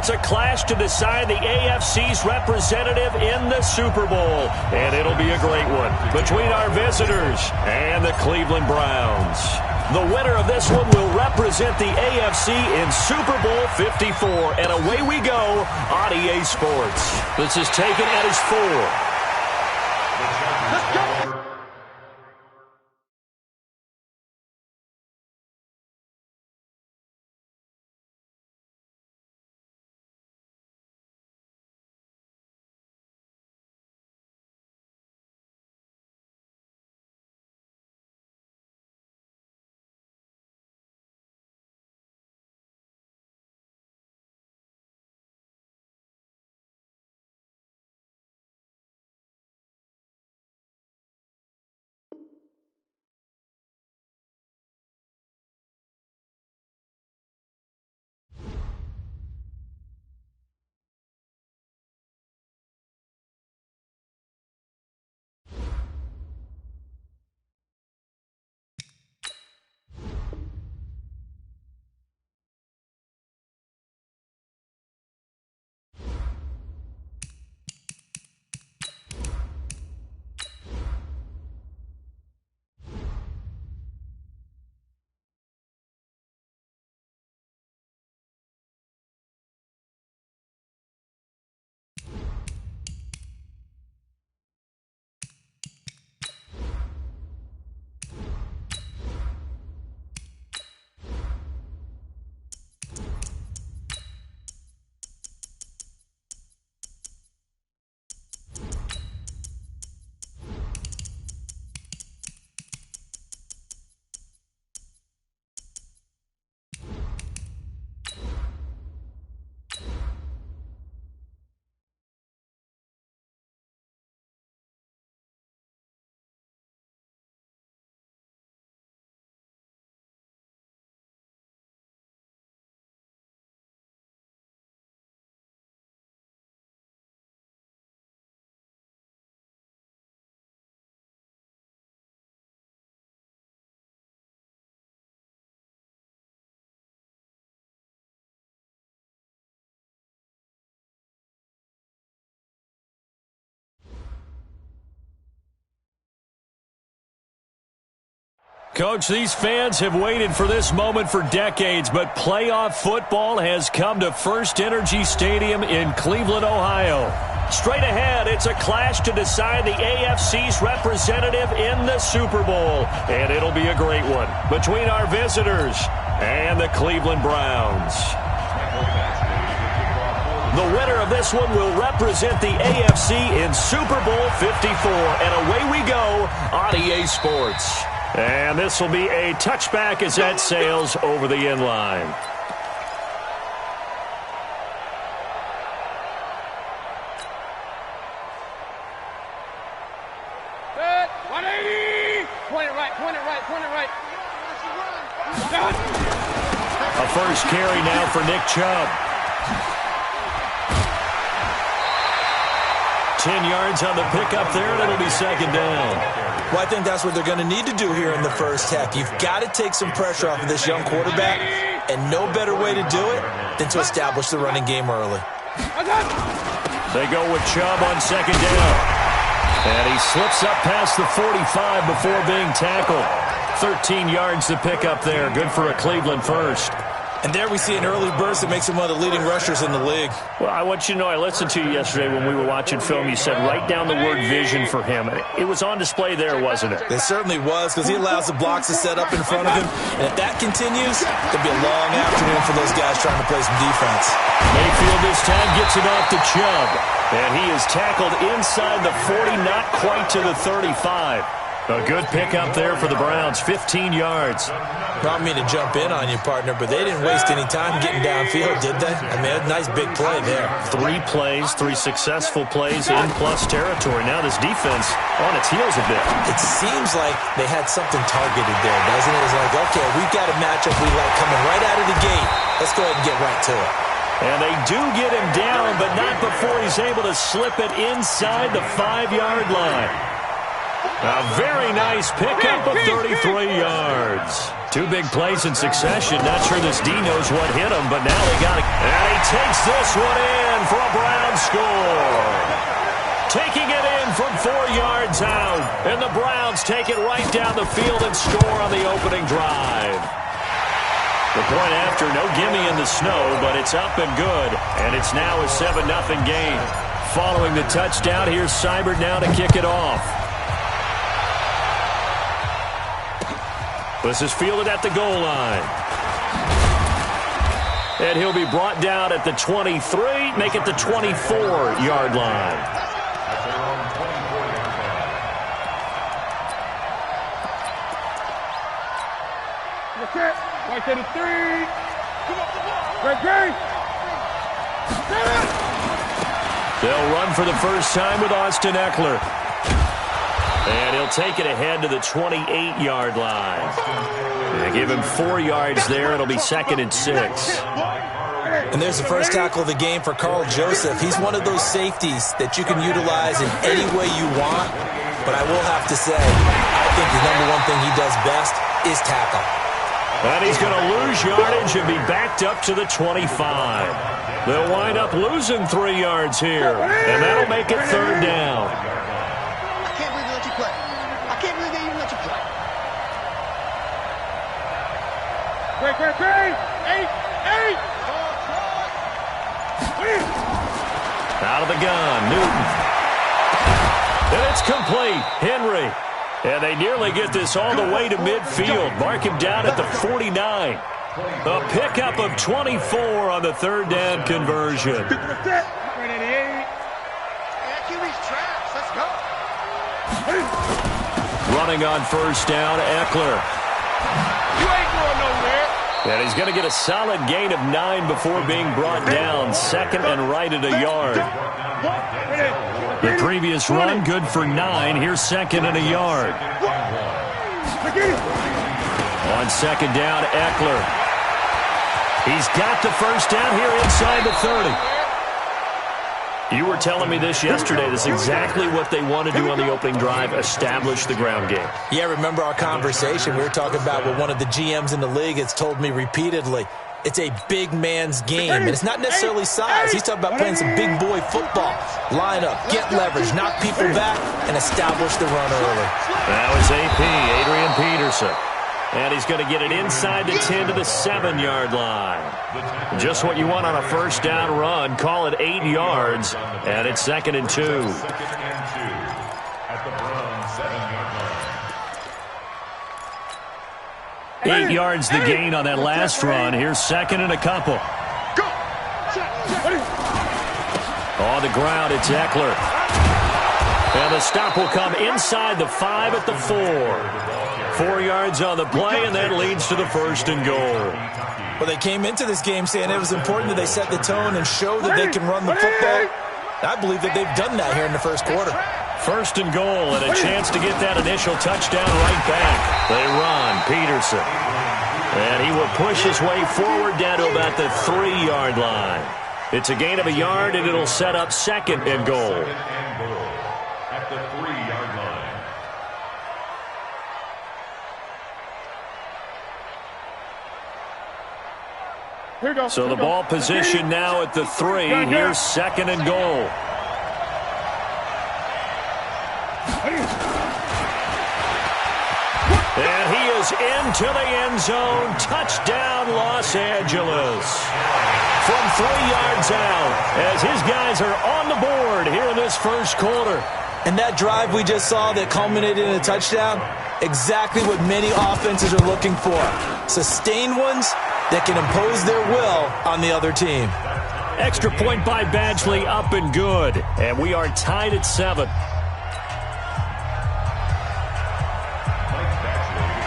it's a clash to decide the AFC's representative in the Super Bowl. And it'll be a great one between our visitors and the Cleveland Browns. The winner of this one will represent the AFC in Super Bowl 54. And away we go on EA Sports. This is taken at his 4. Let's go. Coach, these fans have waited for this moment for decades, but playoff football has come to First Energy Stadium in Cleveland, Ohio. Straight ahead, it's a clash to decide the AFC's representative in the Super Bowl, and it'll be a great one between our visitors and the Cleveland Browns. The winner of this one will represent the AFC in Super Bowl 54, and away we go on EA Sports. And this will be a touchback as that sails over the end line. Good. 180. Point it right, point it right, point it right. A first carry now for Nick Chubb. 10 yards on the pickup there, and it'll be second down. Well, I think that's what they're going to need to do here in the first half. You've got to take some pressure off of this young quarterback, and no better way to do it than to establish the running game early. They go with Chubb on second down. And he slips up past the 45 before being tackled. 13 yards to pick up there. Good for a Cleveland first. And there we see an early burst that makes him one of the leading rushers in the league. Well, I want you to know, I listened to you yesterday when we were watching film. You said write down the word vision for him. It was on display there, wasn't it? It certainly was, because he allows the blocks to set up in front of him. And if that continues, there'll be a long afternoon for those guys trying to play some defense. Mayfield this time gets it off to Chubb. And he is tackled inside the 40, not quite to the 35. A good pickup there for the Browns, 15 yards. I don't mean to jump in on you, partner, but they didn't waste any time getting downfield, did they? I mean, a nice big play there. 3 plays, 3 successful plays in plus territory. Now this defense on its heels a bit. It seems like they had something targeted there, doesn't it? It's like, okay, we've got a matchup we like coming right out of the gate. Let's go ahead and get right to it. And they do get him down, but not before he's able to slip it inside the 5-yard line. A very nice pickup of 33 yards. Two big plays in succession. Not sure this D knows what hit him, but now they got it. And he takes this one in for a Brown score. Taking it in from 4 yards out. And the Browns take it right down the field and score on the opening drive. The point after, no gimme in the snow, but it's up and good. And it's now a 7-0 game. Following the touchdown, here's Seibert now to kick it off. This is fielded at the goal line. And he'll be brought down at the 23, make it the 24-yard line. Right to the 3. Come on. Great. They'll run for the first time with Austin Eckler. And he'll take it ahead to the 28-yard line. They give him 4 yards there. It'll be 2nd and 6. And there's the first tackle of the game for Carl Joseph. He's one of those safeties that you can utilize in any way you want. But I will have to say, I think the number one thing he does best is tackle. And he's going to lose yardage and be backed up to the 25. They'll wind up losing 3 yards here. And that'll make it 3rd down. I can't believe they let you play. I can't believe they even let you play. Great. 8. Out of the gun, Newton. And it's complete. Henry. And they nearly get this all the way to midfield. Mark him down at the 49. A pickup of 24 on the 3rd down conversion. Running on first down, Eckler. You ain't going nowhere. And he's going to get a solid gain of 9 before being brought down. 2nd and right at a yard. The previous run, good for 9. Here's 2nd and a yard. On 2nd down, Eckler. He's got the first down here inside the 30. You were telling me this yesterday. This is exactly what they want to do on the opening drive, establish the ground game. Yeah, remember our conversation? We were talking about what one of the GMs in the league has told me repeatedly. It's a big man's game, and it's not necessarily size. He's talking about playing some big boy football. Line up, get leverage, knock people back, and establish the run early. That was AP, Adrian Peterson. And he's going to get it inside the 10 to the 7-yard line. Just what you want on a first down run. Call it 8 yards, and it's 2nd and 2. At the Browns 7-yard line. 8 yards the gain on that last run. Here's 2nd and a couple. On the ground, it's Eckler. And the stop will come inside the 5 at the 4. 4 yards on the play, and that leads to the 1st and goal. Well, they came into this game saying it was important that they set the tone and show that they can run the football. I believe that they've done that here in the first quarter. 1st and goal, and a chance to get that initial touchdown right back. They run, Peterson. And he will push his way forward down to about the 3-yard line. It's a gain of a yard, and it'll set up 2nd and goal. At the 3-yard line. So the ball position now at the 3. Here's 2nd and goal. And he is into the end zone. Touchdown, Los Angeles. From 3 yards out, as his guys are on the board here in this first quarter. And that drive we just saw that culminated in a touchdown, exactly what many offenses are looking for. Sustained ones that can impose their will on the other team. Extra point by Badgley, up and good. And we are tied at 7.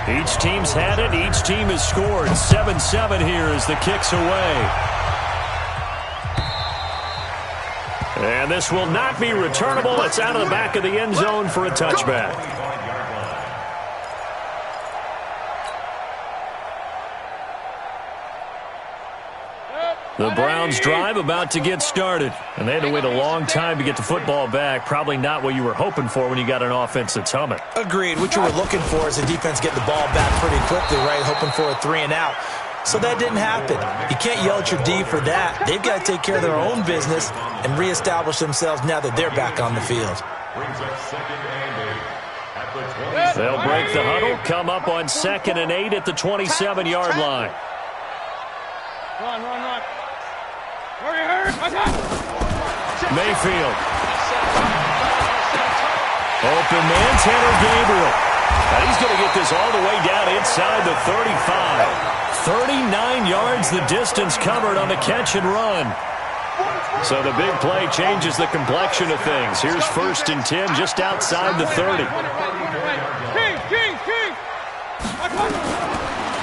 Each team's had it. Each team has scored. 7-7 here as the kick's away. And this will not be returnable. It's out of the back of the end zone for a touchback. The Browns' drive about to get started. And they had to wait a long time to get the football back. Probably not what you were hoping for when you got an offense that's humming. Agreed. What you were looking for is a defense getting the ball back pretty quickly, right? Hoping for a 3-and-out. So that didn't happen. You can't yell at your D for that. They've got to take care of their own business and reestablish themselves now that they're back on the field. They'll break the huddle, come up on 2nd and 8 at the 27-yard line. Run. Hurry, hurry. Mayfield. Open man, Tanner Gabriel. And he's going to get this all the way down inside the 35. 39 yards the distance covered on the catch and run. So the big play changes the complexion of things. Here's 1st and 10 just outside the 30.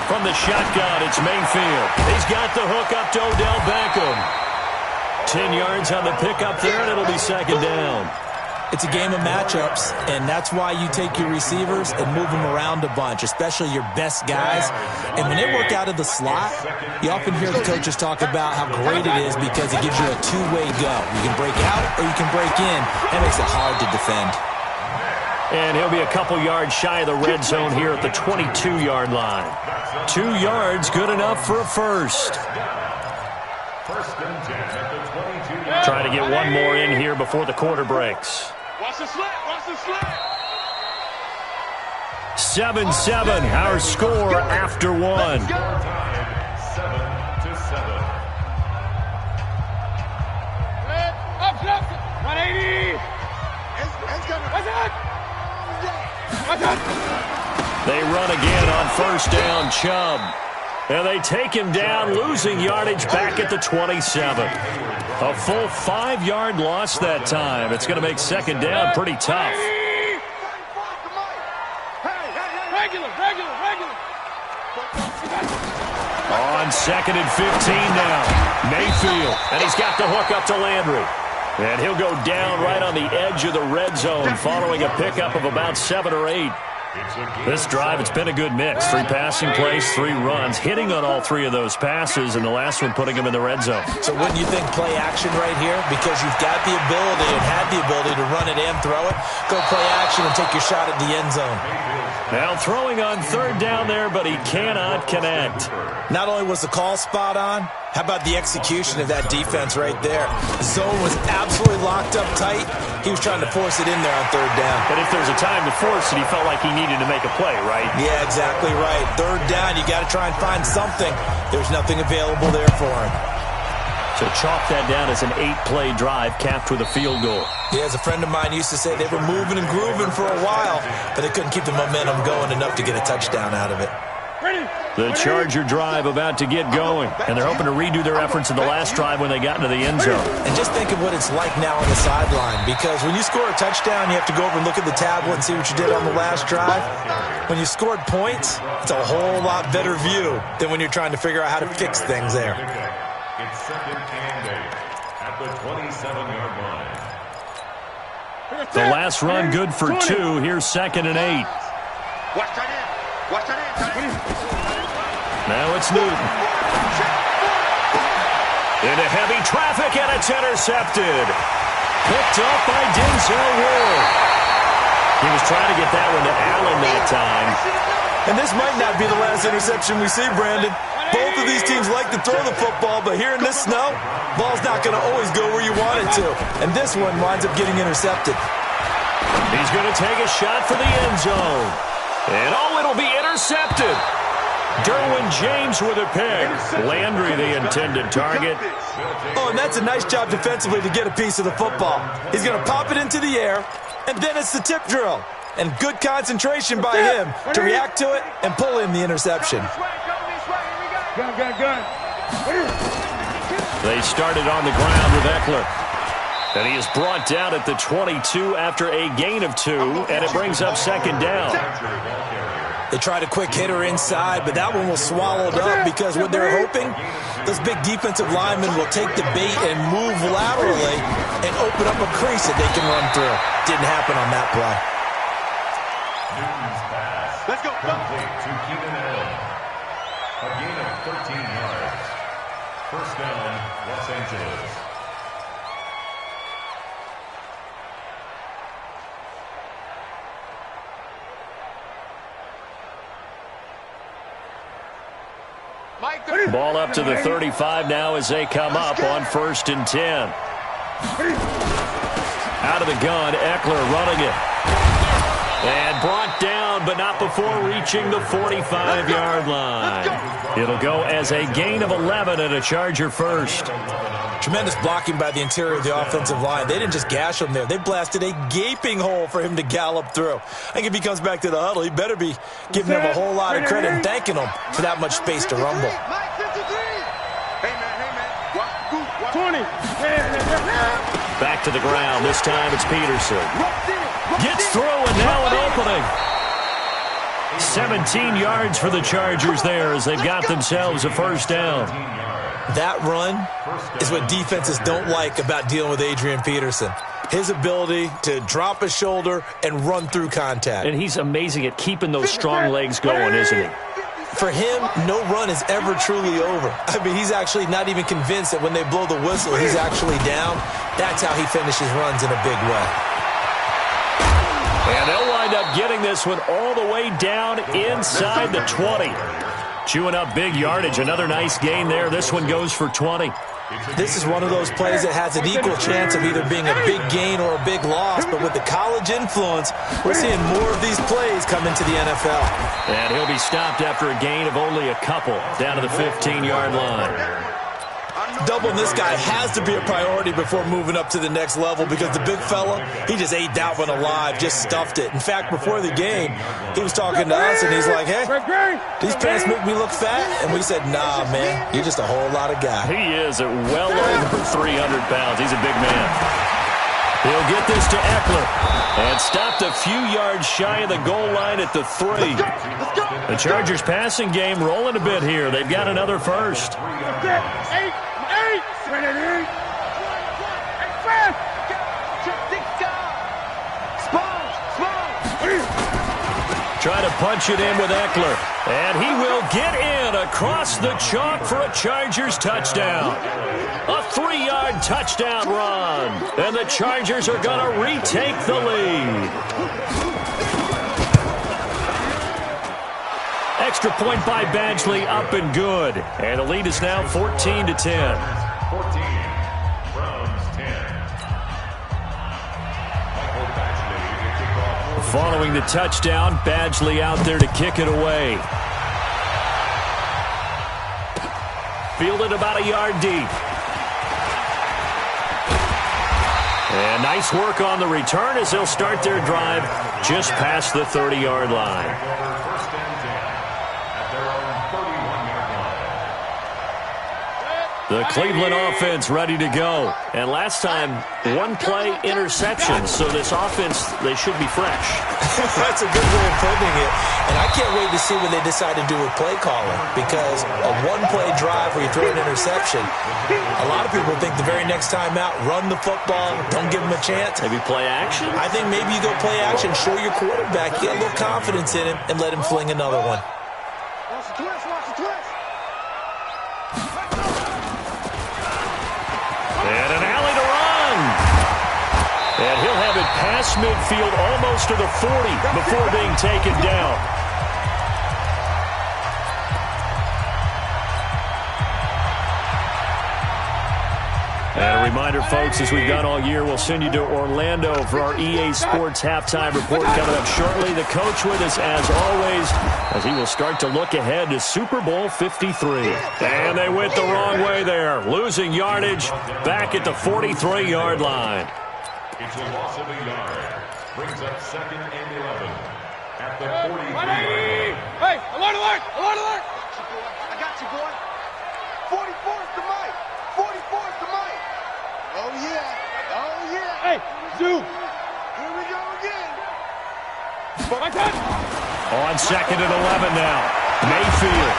From the shotgun, it's Mayfield. He's got the hook up to Odell Beckham. 10 yards on the pickup there, and it'll be 2nd down. It's a game of matchups, and that's why you take your receivers and move them around a bunch, especially your best guys. And when they work out of the slot, you often hear the coaches talk about how great it is because it gives you a two-way go. You can break out or you can break in. That makes it hard to defend. And he'll be a couple yards shy of the red zone here at the 22-yard line. 2 yards, good enough for a first. Trying to get one more in here before the quarter breaks. Watch the slant. 7-7, our score after one. 7-7. Up, 180. What's that? They run again on 1st down, Chubb. And they take him down, losing yardage back at the 27. A full 5-yard loss that time. It's going to make 2nd down pretty tough. Regular. On 2nd and 15 now. Mayfield, and he's got the hook up to Landry. And he'll go down right on the edge of the red zone following a pickup of about 7 or 8. This drive, it's been a good mix. 3 passing plays, 3 runs, hitting on all 3 of those passes, and the last one putting him in the red zone. So wouldn't you think play action right here? Because you've got the ability and had the ability to run it and throw it. Go play action and take your shot at the end zone. Now throwing on 3rd down there, but he cannot connect. Not only was the call spot on, how about the execution of that defense right there? The zone was absolutely locked up tight. He was trying to force it in there on 3rd down. But if there's a time to force it, he felt like he needed to make a play, right? Yeah, exactly right. 3rd down, you got to try and find something. There's nothing available there for him. So chalk that down as an 8-play drive capped with a field goal. Yeah, as a friend of mine used to say, they were moving and grooving for a while, but they couldn't keep the momentum going enough to get a touchdown out of it. The Charger drive about to get going, and they're hoping to redo their efforts in the last drive when they got into the end zone. And just think of what it's like now on the sideline, because when you score a touchdown, you have to go over and look at the tablet and see what you did on the last drive. When you scored points, it's a whole lot better view than when you're trying to figure out how to fix things there. It's 2nd and 8 at the 27-yard line. The last run good for 2. Here's 2nd and 8. Watch that in. Now it's Newton. Into heavy traffic, and it's intercepted. Picked up by Denzel Ward. He was trying to get that one to Allen that time. And this might not be the last interception we see, Brandon. Both of these teams like to throw the football, but here in this snow, ball's not going to always go where you want it to. And this one winds up getting intercepted. He's going to take a shot for the end zone. And it'll be intercepted. Derwin James with a pick. Landry the intended target. Oh, and that's a nice job defensively to get a piece of the football. He's going to pop it into the air, and then it's the tip drill. And good concentration by him to react to it and pull in the interception. Gun. They started on the ground with Eckler. And he is brought down at the 22 after a gain of 2, and it brings up 2nd down. They tried a quick hitter inside, but that one was swallowed up because what they're hoping, those big defensive linemen will take the bait and move laterally and open up a crease that they can run through. Didn't happen on that play. Newton's pass. Let's go. Complete to Keenan Allen. A gain of 13 yards. First down, Los Angeles. Ball up to the 35 now as they come up on 1st and 10. Out of the gun, Eckler running it. And brought down, but not before reaching the 45-yard line. It'll go as a gain of 11 and a Charger first. Tremendous blocking by the interior of the offensive line. They didn't just gash him there. They blasted a gaping hole for him to gallop through. I think if he comes back to the huddle, he better be giving them a whole lot of credit and thanking them for that much space to rumble. 20. Back to the ground. This time it's Peterson. Gets through and now an opening. 17 yards for the Chargers there as they've got themselves a first down. That run is what defenses don't like about dealing with Adrian Peterson. His ability to drop a shoulder and run through contact. And he's amazing at keeping those strong legs going, isn't he? For him, no run is ever truly over. I mean, he's actually not even convinced that when they blow the whistle, he's actually down. That's how he finishes runs in a big way. And they'll wind up getting this one all the way down inside the 20. Chewing up big yardage. Another nice gain there. This one goes for 20. This is one of those plays that has an equal chance of either being a big gain or a big loss. But with the college influence, we're seeing more of these plays come into the NFL. And he'll be stopped after a gain of only a couple down to the 15-yard line. Doubling this guy has to be a priority before moving up to the next level because the big fella, he just ate that one alive, just stuffed it. In fact, before the game, he was talking to us, and he's like, hey, these pants make me look fat. And we said, nah, man, you're just a whole lot of guy. He is at well over 300 pounds. He's a big man. He'll get this to Eckler and stopped a few yards shy of the goal line at the 3. The Chargers passing game rolling a bit here. They've got another first. Try to punch it in with Eckler. And he will get in across the chalk for a Chargers touchdown. A 3-yard touchdown run. And the Chargers are going to retake the lead. Extra point by Badgley, up and good. And the lead is now 14-10. 14. Browns 10. Michael Badgley to kick off. Following the touchdown, Badgley out there to kick it away. Fielded about a yard deep. And nice work on the return as they'll start their drive just past the 30-yard line. First and 10 at their own 31-yard line. The Cleveland offense ready to go. And last time, one play interception. So this offense, they should be fresh. That's a good way of putting it. And I can't wait to see what they decide to do with play calling. Because a one-play drive where you throw an interception, a lot of people think the very next time out, run the football, don't give him a chance. Maybe play action? I think maybe you go play action, show your quarterback, get a little confidence in him, and let him fling another one. And an alley to run. And he'll have it past midfield almost to the 40 before being taken down. And a reminder, folks, as we've done all year, we'll send you to Orlando for our EA Sports halftime report coming up shortly. The coach with us, as always, as he will start to look ahead to Super Bowl 53. And they went the wrong way there, losing yardage back at the 43-yard line. It's a loss of a yard. Brings up 2nd and 11 at the 43-yard line. Hey, alert, alert, alert, alert. I got you, boy. 44's the mic. 44's the mic. Oh, yeah. Oh, yeah. Hey, Zoo. Here we go again. My touch. On 2nd and 11 now. Mayfield.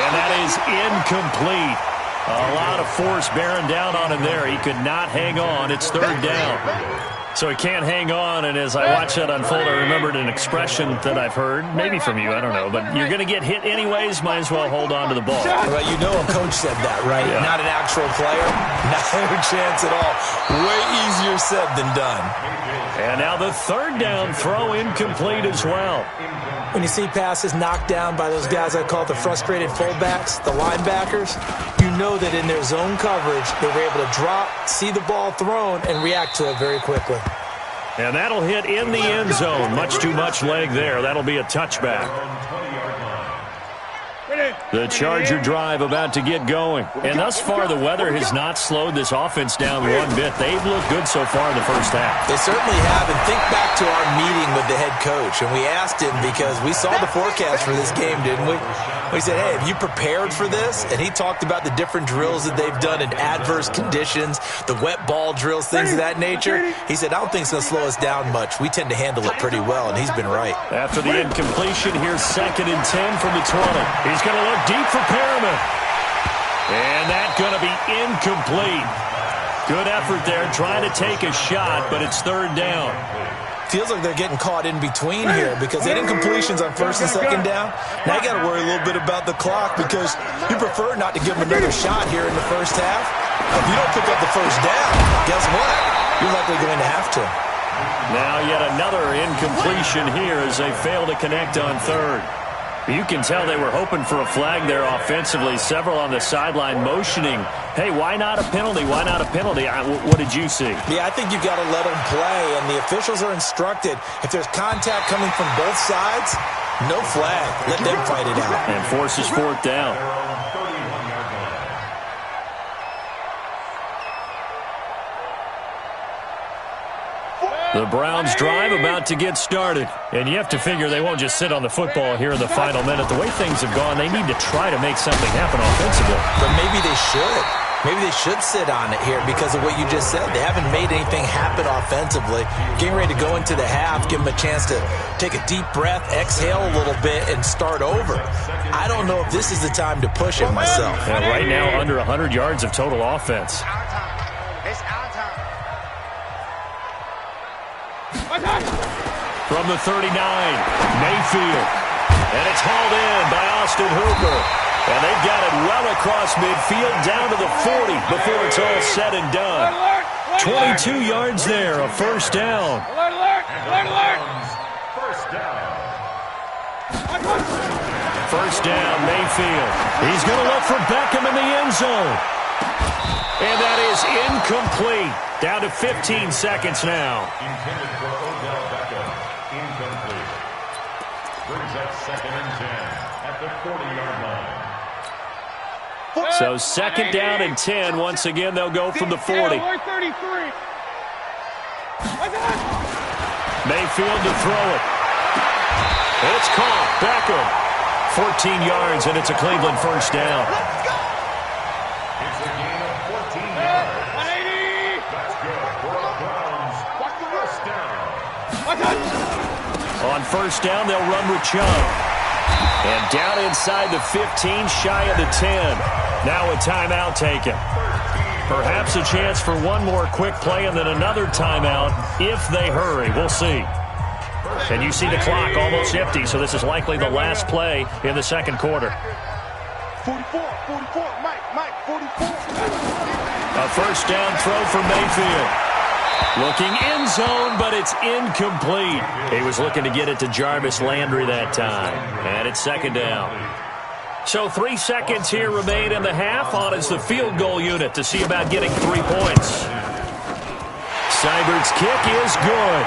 And that is incomplete. A lot of force bearing down on him there. He could not hang on. It's 3rd down. So he can't hang on, and as I watched that unfold, I remembered an expression that I've heard, maybe from you, I don't know, but you're going to get hit anyways, might as well hold on to the ball. Well, you know a coach said that, right? Yeah. Not an actual player. No chance at all. Way easier said than done. And now the third down throw incomplete as well. When you see passes knocked down by those guys I call the frustrated fullbacks, the linebackers, you know that in their zone coverage, they were able to drop, see the ball thrown, and react to it very quickly. And that'll hit in the end zone. Much too much leg there. That'll be a touchback. The Charger drive about to get going. And thus far, the weather has not slowed this offense down one bit. They've looked good so far in the first half. They certainly have. And think back to our meeting with the head coach. And we asked him because we saw the forecast for this game, didn't we? We said, hey, have you prepared for this? And he talked about the different drills that they've done in adverse conditions, the wet ball drills, things of that nature. He said, I don't think it's going to slow us down much. We tend to handle it pretty well, and he's been right. After the incompletion, here's 2nd and 10 from the 20. He's going to look deep for Perriman. And that's going to be incomplete. Good effort there, trying to take a shot, but it's 3rd down. Feels like they're getting caught in between here because they didn't completions on 1st and 2nd down. Now you got to worry a little bit about the clock because you prefer not to give them another shot here in the first half. If you don't pick up the 1st down, guess what? You're likely going to have to. Now yet another incompletion here as they fail to connect on 3rd. You can tell they were hoping for a flag there offensively. Several on the sideline motioning, hey, why not a penalty? Why not a penalty? What did you see? Yeah, I think you've got to let them play, and the officials are instructed. If there's contact coming from both sides, no flag. Let them fight it out. And forces 4th down. The Browns drive about to get started. And you have to figure they won't just sit on the football here in the final minute. The way things have gone, they need to try to make something happen offensively. But maybe they should. Maybe they should sit on it here because of what you just said. They haven't made anything happen offensively. Getting ready to go into the half, give them a chance to take a deep breath, exhale a little bit, and start over. I don't know if this is the time to push it myself. And right now, under 100 yards of total offense. From the 39, Mayfield. And it's hauled in by Austin Hooper. And they've got it well across midfield down to the 40 before it's all said and done. 22 yards there, a 1st down. First down, Mayfield. He's going to look for Beckham in the end zone. And that is incomplete. Down to 15 seconds now. Intended for Odell Beckham. Incomplete. Brings up 2nd and 10 at the 40-yard line. So 2nd down and 10. Once again, they'll go from the 40. Mayfield to throw it. It's caught. Beckham. 14 yards, and it's a Cleveland 1st down. It's a gain of 14 yards. 180. That's good for the Browns. 1st down. On 1st down, they'll run with Chubb. And down inside the 15, shy of the 10. Now a timeout taken. Perhaps a chance for one more quick play and then another timeout if they hurry. We'll see. And you see the clock almost empty, so this is likely the last play in the 2nd quarter. 44, Mike, 44. A 1st down throw for Mayfield. Looking end zone, but it's incomplete. He was looking to get it to Jarvis Landry that time. And it's 2nd down. So 3 seconds here remain in the half. On is the field goal unit to see about getting 3 points. Seibert's kick is good.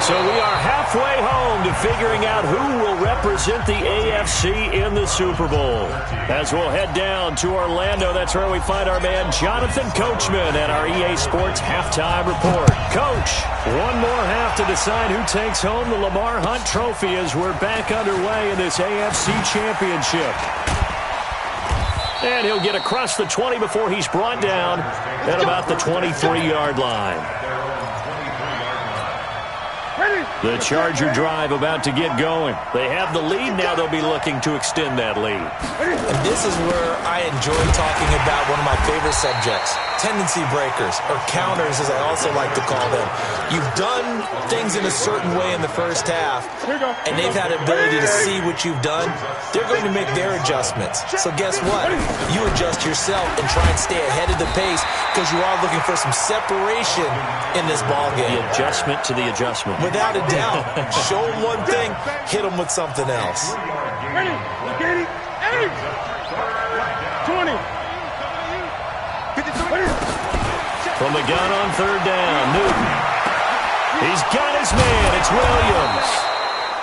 So we are halfway home to figuring out who will represent the AFC in the Super Bowl. As we'll head down to Orlando, that's where we find our man Jonathan Coachman at our EA Sports Halftime Report. Coach, one more half to decide who takes home the Lamar Hunt Trophy as we're back underway in this AFC Championship. And he'll get across the 20 before he's brought down at about the 23-yard line. Ready? The Charger drive about to get going. They have the lead now. They'll be looking to extend that lead. And this is where I enjoy talking about one of my favorite subjects, tendency breakers, or counters as I also like to call them. You've done things in a certain way in the first half, and they've had the ability to see what you've done. They're going to make their adjustments. So guess what? You adjust yourself and try and stay ahead of the pace because you are looking for some separation in this ballgame. The adjustment to the adjustment. Without a doubt. Show them one thing, hit them with something else. Ready, 80, 20, 53. From the gun on third down, Newton. He's got his man. It's Williams.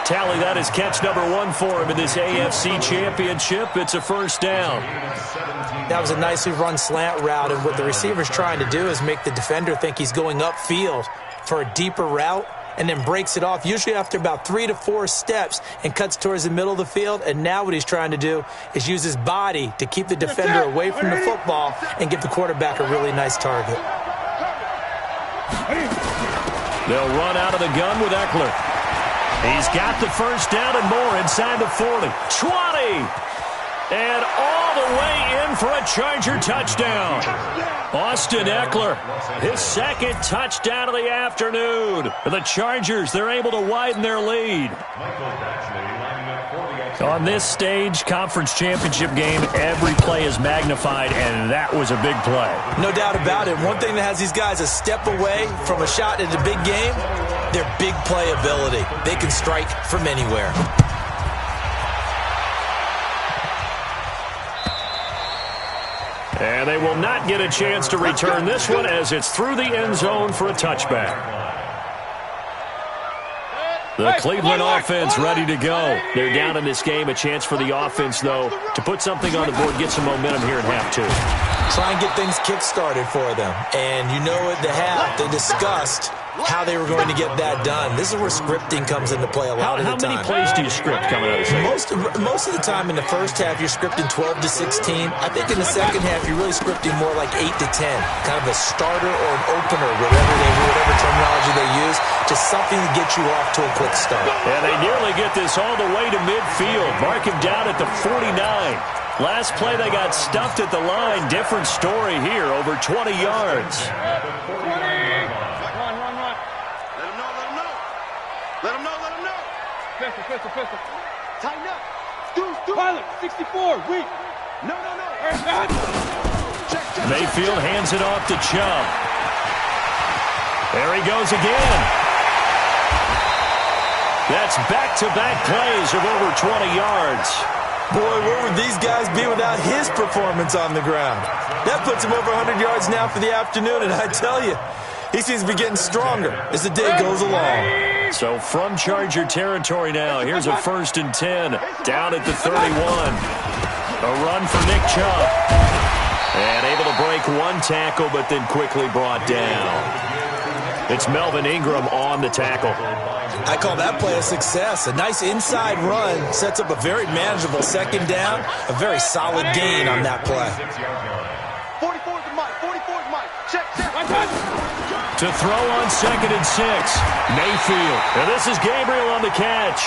Tally, that is catch number 1 for him in this AFC Championship. It's a first down. That was a nicely run slant route, and what the receiver's trying to do is make the defender think he's going upfield for a deeper route, and then breaks it off, usually after about 3 to 4 steps, and cuts towards the middle of the field. And now what he's trying to do is use his body to keep the defender away from the football and give the quarterback a really nice target. They'll run out of the gun with Eckler. He's got the first down and more inside the 40. 20! And all the way in for a Charger touchdown. Austin Eckler, his second touchdown of the afternoon. The Chargers, they're able to widen their lead. On this stage, conference championship game, every play is magnified, and that was a big play. No doubt about it. One thing that has these guys a step away from a shot at a big game, their big play ability. They can strike from anywhere. And they will not get a chance to return this one as it's through the end zone for a touchback. The Cleveland offense ready to go. They're down in this game. A chance for the offense, though, to put something on the board, get some momentum here in half 2. Try and get things kick-started for them. And you know at the half, they discussed how they were going to get that done. This is where scripting comes into play a lot of the time. How many plays do you script coming out of the second? Most of the time in the first half, you're scripting 12 to 16. I think in the second half, you're really scripting more like 8 to 10. Kind of a starter or an opener, whatever terminology they use. Just something to get you off to a quick start. And they nearly get this all the way to midfield. Mark him down at the 49. Last play, they got stuffed at the line. Different story here, over 20 yards. Pistol. Tighten up. Pilot, 64, weak. No. Check. Mayfield hands it off to Chubb. There he goes again. That's back-to-back plays of over 20 yards. Boy, where would these guys be without his performance on the ground? That puts him over 100 yards now for the afternoon, and I tell you, he seems to be getting stronger as the day goes along. So from Charger territory now, here's a 1st and 10, down at the 31. A run for Nick Chubb. And able to break one tackle, but then quickly brought down. It's Melvin Ingram on the tackle. I call that play a success. A nice inside run sets up a very manageable second down. A very solid gain on that play. 44 is Mike. Check. To throw on 2nd and 6, Mayfield. And this is Gabriel on the catch.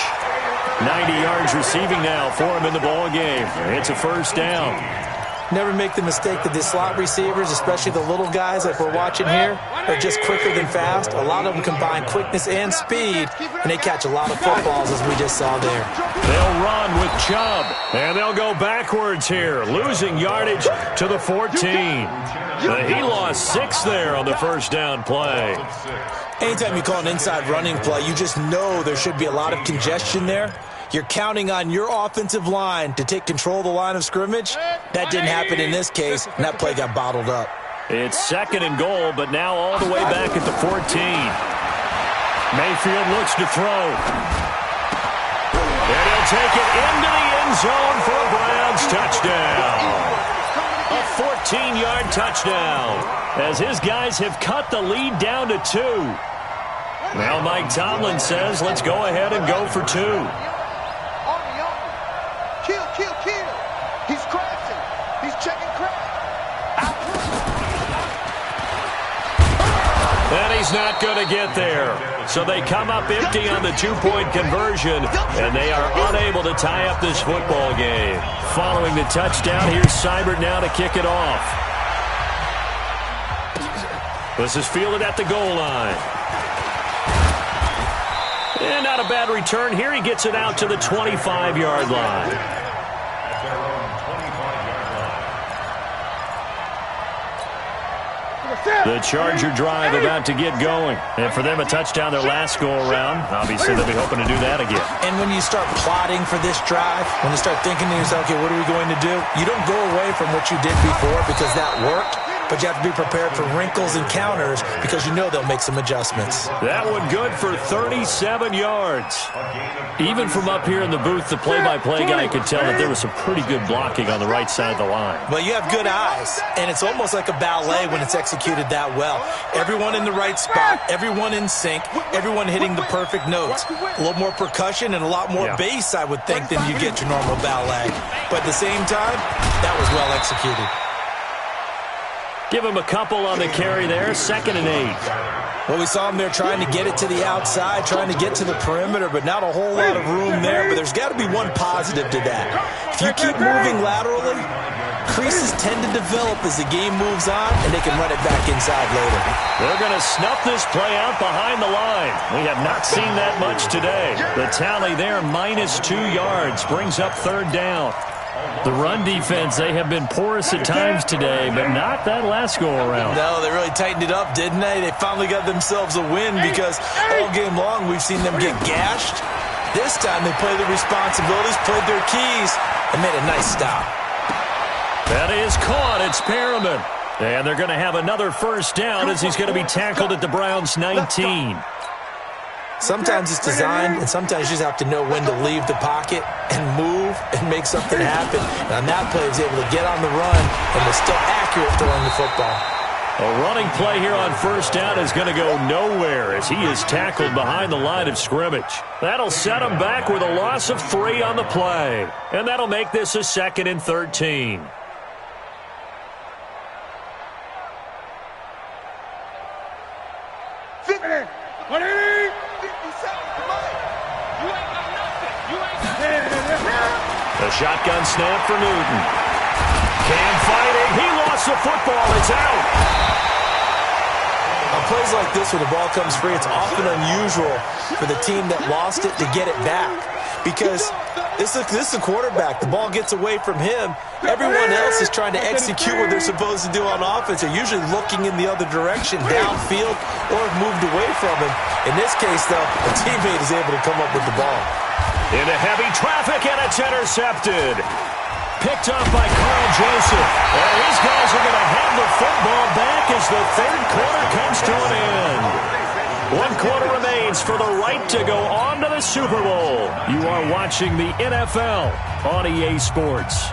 90 yards receiving now for him in the ball game. It's a first down. Never make the mistake that the slot receivers, especially the little guys like we're watching here, are just quicker than fast. A lot of them combine quickness and speed, and they catch a lot of footballs, as we just saw there. They'll run with Chubb, and they'll go backwards here, losing yardage to the 14. He lost 6 there on the first down play. Anytime you call an inside running play, you just know there should be a lot of congestion there. You're counting on your offensive line to take control of the line of scrimmage. That didn't happen in this case, and that play got bottled up. It's 2nd and goal, but now all the way back at the 14. Mayfield looks to throw. And he'll take it into the end zone for a Browns touchdown. A 14-yard touchdown, as his guys have cut the lead down to 2. Now Mike Tomlin says, let's go ahead and go for 2. Kill. He's crossing. He's checking crack. And he's not going to get there. So they come up empty on the two-point conversion, and they are unable to tie up this football game. Following the touchdown, here's Seibert now to kick it off. This is fielded at the goal line. And not a bad return here. He gets it out to the 25-yard line. The Charger drive about to get going. And for them, a touchdown their last go-around. Obviously, they'll be hoping to do that again. And when you start plotting for this drive, when you start thinking to yourself, okay, what are we going to do? You don't go away from what you did before because that worked. But you have to be prepared for wrinkles and counters because you know they'll make some adjustments. That one good for 37 yards. Even from up here in the booth, the play-by-play guy could tell that there was some pretty good blocking on the right side of the line. Well, you have good eyes, and it's almost like a ballet when it's executed that well. Everyone in the right spot, everyone in sync, everyone hitting the perfect notes. A little more percussion and a lot more bass, I would think, than you get your normal ballet. But at the same time, that was well executed. Give him a couple on the carry there, 2nd and 8. Well, we saw him there trying to get it to the outside, trying to get to the perimeter, but not a whole lot of room there. But there's got to be one positive to that. If you keep moving laterally, creases tend to develop as the game moves on, and they can run it back inside later. They're going to snuff this play out behind the line. We have not seen that much today. The tally there, -2 yards, brings up 3rd down. The run defense, they have been porous at times today, but not that last go-around. No, they really tightened it up, didn't they? They finally got themselves a win because all game long we've seen them get gashed. This time they played the responsibilities, played their keys, and made a nice stop. That is caught. It's Perriman. And they're going to have another 1st down as he's going to be tackled at the Browns' 19. Sometimes it's designed, and sometimes you just have to know when to leave the pocket and move and make something happen. And on that play, he was able to get on the run and was still accurate throwing the football. A running play here on 1st down is going to go nowhere as he is tackled behind the line of scrimmage. That'll set him back with a loss of 3 on the play. And that'll make this a 2nd and 13. The shotgun snap for Newton. Cam fighting. He lost the football. It's out. On plays like this where the ball comes free, it's often unusual for the team that lost it to get it back. Because this is the quarterback. The ball gets away from him. Everyone else is trying to execute what they're supposed to do on offense. They're usually looking in the other direction, downfield, or have moved away from him. In this case, though, a teammate is able to come up with the ball. Into heavy traffic, and it's intercepted. Picked up by Carl Joseph. And these guys are going to have the football back as the 3rd quarter comes to an end. 1 quarter remains for the right to go on to the Super Bowl. You are watching the NFL on EA Sports.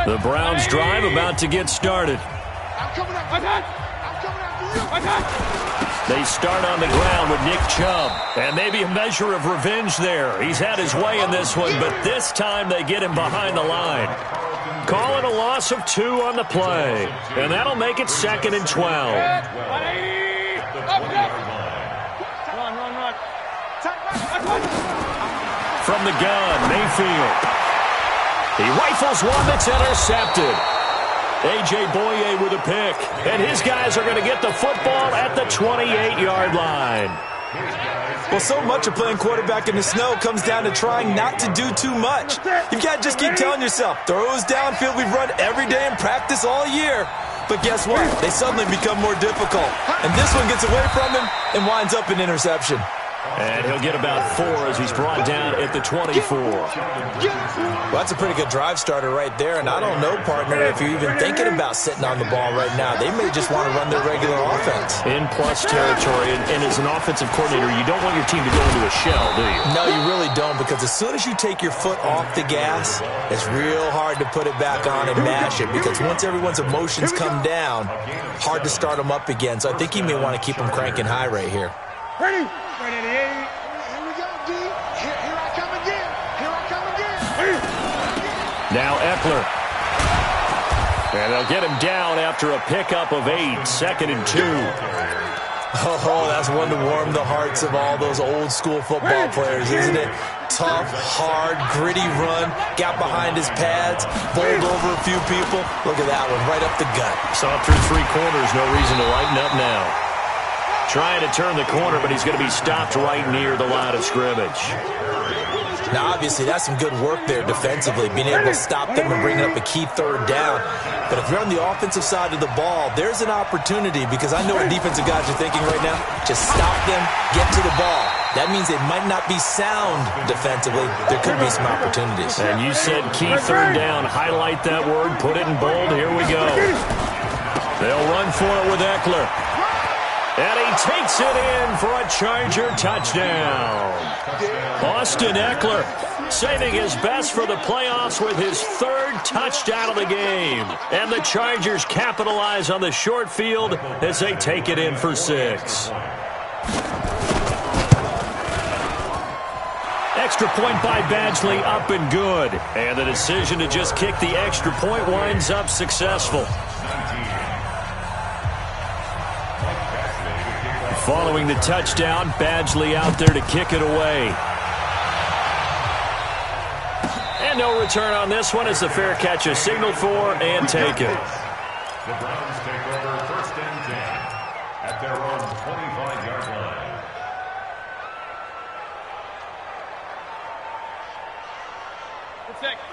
The Browns drive about to get started. They start on the ground with Nick Chubb. And maybe a measure of revenge there. He's had his way in this one, but this time they get him behind the line. Call it a loss of 2 on the play. And that'll make it 2nd and 12. From the gun, Mayfield. He rifles one that's intercepted. A.J. Boye with a pick. And his guys are going to get the football at the 28-yard line. Well, so much of playing quarterback in the snow comes down to trying not to do too much. You've got to just keep telling yourself, throws downfield we've run every day in practice all year. But guess what? They suddenly become more difficult. And this one gets away from him and winds up an interception. And he'll get about 4 as he's brought down at the 24. Well, that's a pretty good drive starter right there. And I don't know, partner, if you're even thinking about sitting on the ball right now. They may just want to run their regular offense. In plus territory. And as an offensive coordinator, you don't want your team to go into a shell, do you? No, you really don't, because as soon as you take your foot off the gas, it's real hard to put it back on and mash it, because once everyone's emotions come down, hard to start them up again. So I think you may want to keep them cranking high right here. Ready? Ready, here we go, D. Here I come again. Here I come again. Now Eckler. And they'll get him down after a pickup of 8, 2nd and 2. Oh, that's one to warm the hearts of all those old school football players, isn't it? Tough, hard, gritty run, got behind his pads, bowled over a few people. Look at that one, right up the gut. Saw it through 3 quarters, no reason to lighten up now. Trying to turn the corner, but he's going to be stopped right near the line of scrimmage. Now, obviously, that's some good work there defensively, being able to stop them and bringing up a key third down. But if you're on the offensive side of the ball, there's an opportunity, because I know what defensive guys are thinking right now. Just stop them, get to the ball. That means they might not be sound defensively. There could be some opportunities. And you said key third down. Highlight that word, put it in bold. Here we go. They'll run for it with Eckler. And he takes it in for a Charger touchdown. Austin Eckler saving his best for the playoffs with his 3rd touchdown of the game. And the Chargers capitalize on the short field as they take it in for 6. Extra point by Badgley, up and good. And the decision to just kick the extra point winds up successful. Following the touchdown, Badgley out there to kick it away. And no return on this one as the fair catch is signaled for and taken. The Browns take over 1st and 10 at their own 25-yard line.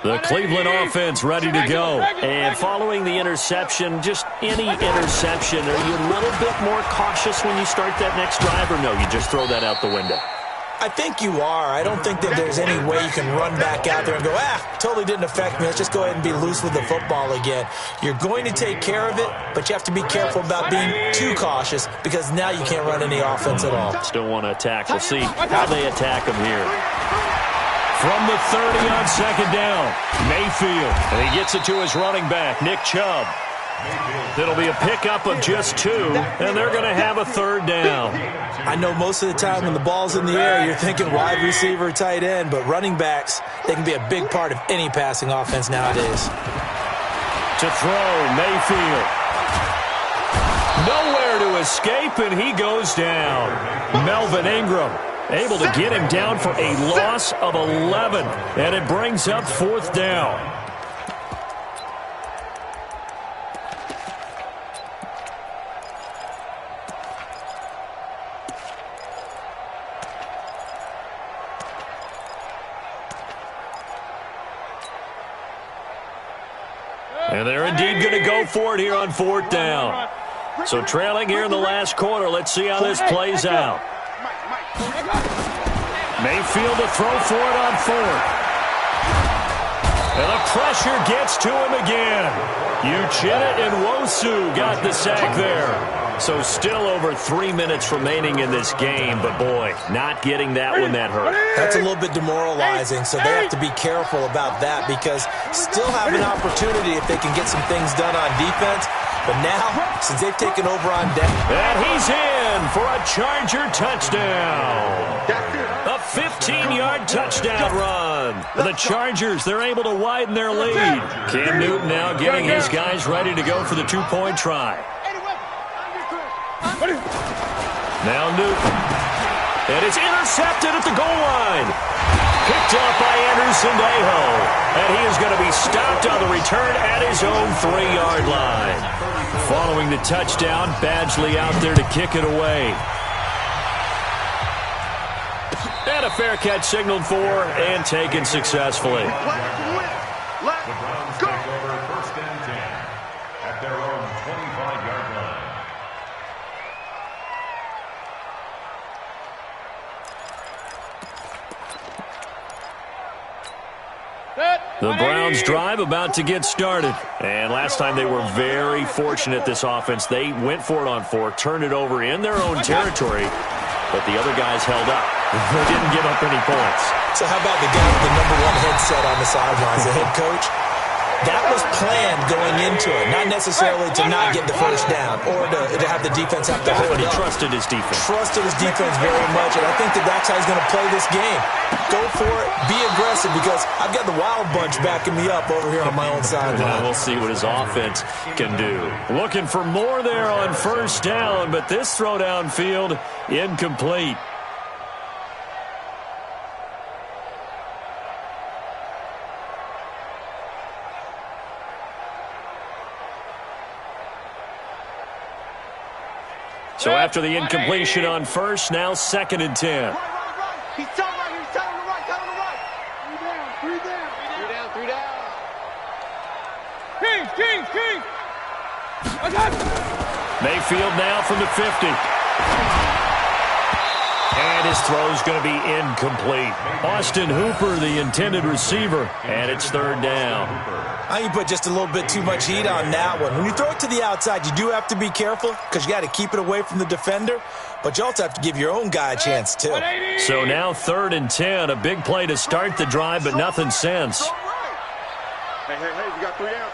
The Cleveland offense ready to go. And following the interception, just any interception, are you a little bit more cautious when you start that next drive, or no, you just throw that out the window? I think you are. I don't think that there's any way you can run back out there and go, totally didn't affect me. Let's just go ahead and be loose with the football again. You're going to take care of it, but you have to be careful about being too cautious, because now you can't run any offense at all. Still want to attack. We'll see how they attack him here. From the 30 on 2nd down, Mayfield. And he gets it to his running back, Nick Chubb. It'll be a pickup of just 2, and they're going to have a 3rd down. I know most of the time when the ball's in the air, you're thinking wide receiver, tight end, but running backs, they can be a big part of any passing offense nowadays. To throw, Mayfield. Nowhere to escape, and he goes down. Melvin Ingram able to get him down for a loss of 11, and it brings up 4th down. And they're indeed going to go for it here on 4th down. So trailing here in the last quarter. Let's see how this plays out. Mayfield to throw for it on 4th. And the pressure gets to him again. Uchenna and Nwosu got the sack there. So still over 3 minutes remaining in this game, but boy, not getting that one that hurt. That's a little bit demoralizing, so they have to be careful about that, because still have an opportunity if they can get some things done on defense. But now, since they've taken over on deck. And he's in for a Charger touchdown. A 15-yard touchdown run. The Chargers, they're able to widen their lead. Cam Newton now getting his guys ready to go for the 2-point try. Now Newton. And it's intercepted at the goal line. Picked up by Anderson-Dejo. And he is going to be stopped on the return at his own 3-yard line. Following the touchdown, Badgley out there to kick it away. And a fair catch signaled for and taken successfully. The Browns take over 1st and 10 at their own 25-yard line. The Browns drive about to get started. And last time they were very fortunate, this offense. They went for it on 4, turned it over in their own territory, but the other guys held up. They didn't give up any points. So how about the guy with the #1 headset on the sidelines, the head coach? That was planned going into it, not necessarily to not get the first down or to have the defense have to hold But he up. trusted his defense. Trusted his defense very much, and I think that's how he's going to play this game. Go for it, be aggressive, because I've got the Wild Bunch backing me up over here on my own sideline. We'll see what his offense can do. Looking for more there on first down, but this throw downfield incomplete. So after the incompletion on first, now 2nd and 10. Right. He's telling right here. He's telling the right. Telling the right. Three down. King. I got it. Mayfield now from the 50. And his throw's going to be incomplete. Austin Hooper, the intended receiver, and it's 3rd down. I think you put just a little bit too much heat on that one. When you throw it to the outside, you do have to be careful because you got to keep it away from the defender, but you also have to give your own guy a chance too. So now 3rd and 10, a big play to start the drive, but nothing since. Hey, you got 3 down.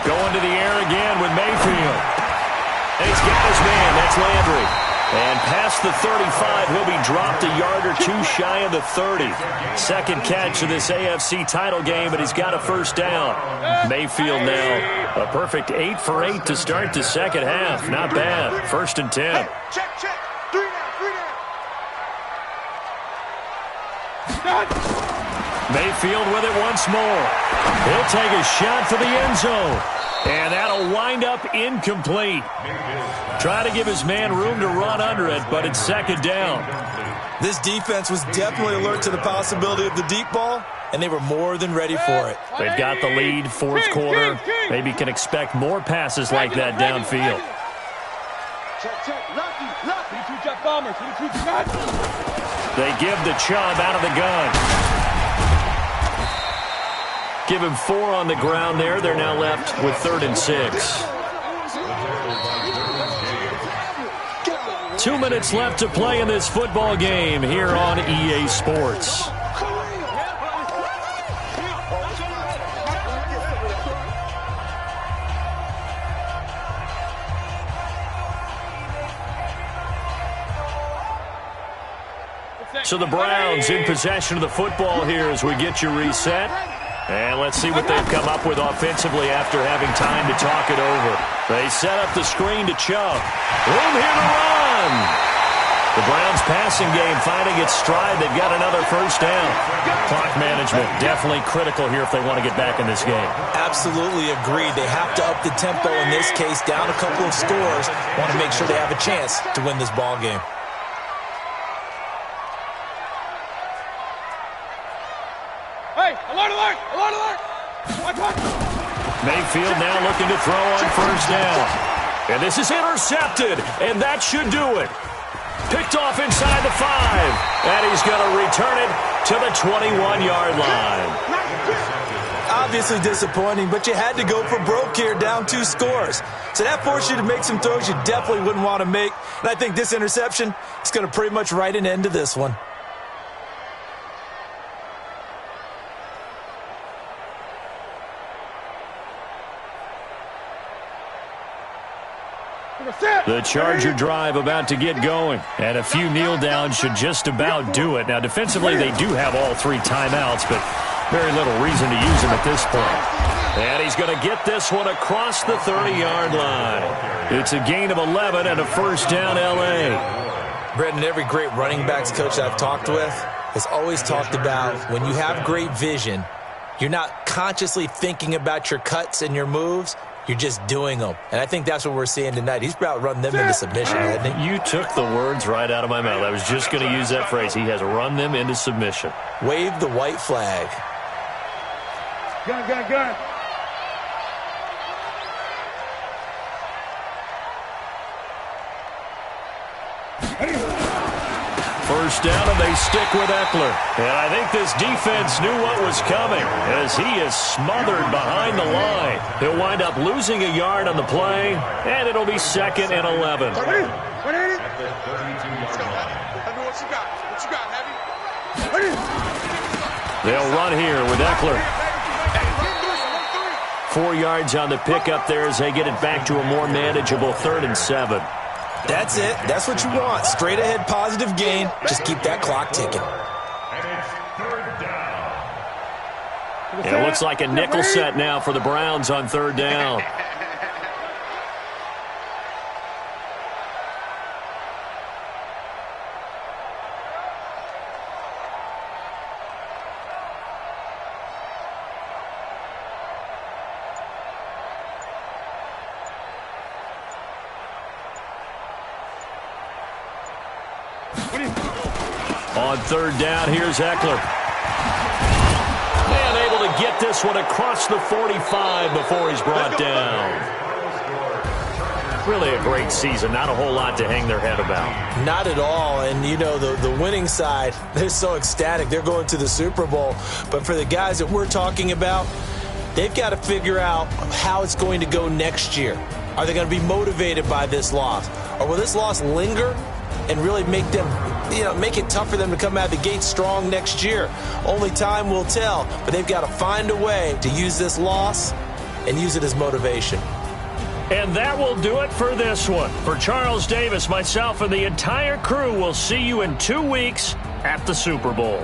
Going to the air again with Mayfield. And he's got his man. That's Landry. And past the 35, he'll be dropped a yard or two shy of the 30. Second catch of this AFC title game, but he's got a first down. Mayfield now a perfect 8 for 8 to start the second half. Not bad. 1st and 10. Hey, check. 3 down. Mayfield with it once more. He'll take a shot for the end zone. And that'll wind up incomplete. Trying to give his man room to run under it, but it's 2nd down. This defense was definitely alert to the possibility of the deep ball, and they were more than ready for it. They've got the lead, 4th quarter. Maybe can expect more passes like that downfield. Check. Lucky. They give the Chubb out of the gun. Give him 4 on the ground there. They're now left with 3rd and 6. 2 minutes left to play in this football game here on EA Sports. So the Browns in possession of the football here as we get you reset. And let's see what they've come up with offensively after having time to talk it over. They set up the screen to Chubb. Room here to run. The Browns passing game finding its stride. They've got another first down. Clock management definitely critical here if they want to get back in this game. Absolutely agreed. They have to up the tempo in this case, down a couple of scores. Want to make sure they have a chance to win this ball game. Alert! Mayfield now looking to throw on first down. And this is intercepted, and that should do it. Picked off inside the 5, and he's going to return it to the 21-yard line. Obviously disappointing, but you had to go for broke here, down 2 scores. So that forced you to make some throws you definitely wouldn't want to make. And I think this interception is going to pretty much write an end to this one. The Charger drive about to get going, and a few kneel downs should just about do it. Now, defensively, they do have all 3 timeouts, but very little reason to use them at this point. And he's going to get this one across the 30-yard line. It's a gain of 11 and a first down, L.A. Brendan, every great running backs coach I've talked with has always talked about when you have great vision, you're not consciously thinking about your cuts and your moves. You're just doing them. And I think that's what we're seeing tonight. He's about run them into submission, hasn't he? You took the words right out of my mouth. I was just going to use that phrase. He has run them into submission. Wave the white flag. Gun. first down, and they stick with Eckler. And I think this defense knew what was coming as he is smothered behind the line. He'll wind up losing a yard on the play, and it'll be 2nd and 11. At the 32-yard line. What you got, Heavy? They'll run here with Eckler. 4 yards on the pickup there as they get it back to a more manageable 3rd and 7. That's it. That's what you want. Straight ahead, positive gain. Just keep that clock ticking. And it's 3rd down. It looks like a nickel set now for the Browns on 3rd down. On 3rd down, here's Eckler. And able to get this one across the 45 before he's brought down. Really a great season. Not a whole lot to hang their head about. Not at all. And, you know, the winning side, they're so ecstatic. They're going to the Super Bowl. But for the guys that we're talking about, they've got to figure out how it's going to go next year. Are they going to be motivated by this loss? Or will this loss linger and really make them, make it tough for them to come out of the gate strong next year? Only time will tell, but they've got to find a way to use this loss and use it as motivation. And that will do it for this one. For Charles Davis, myself, and the entire crew, we'll see you in 2 weeks at the Super Bowl.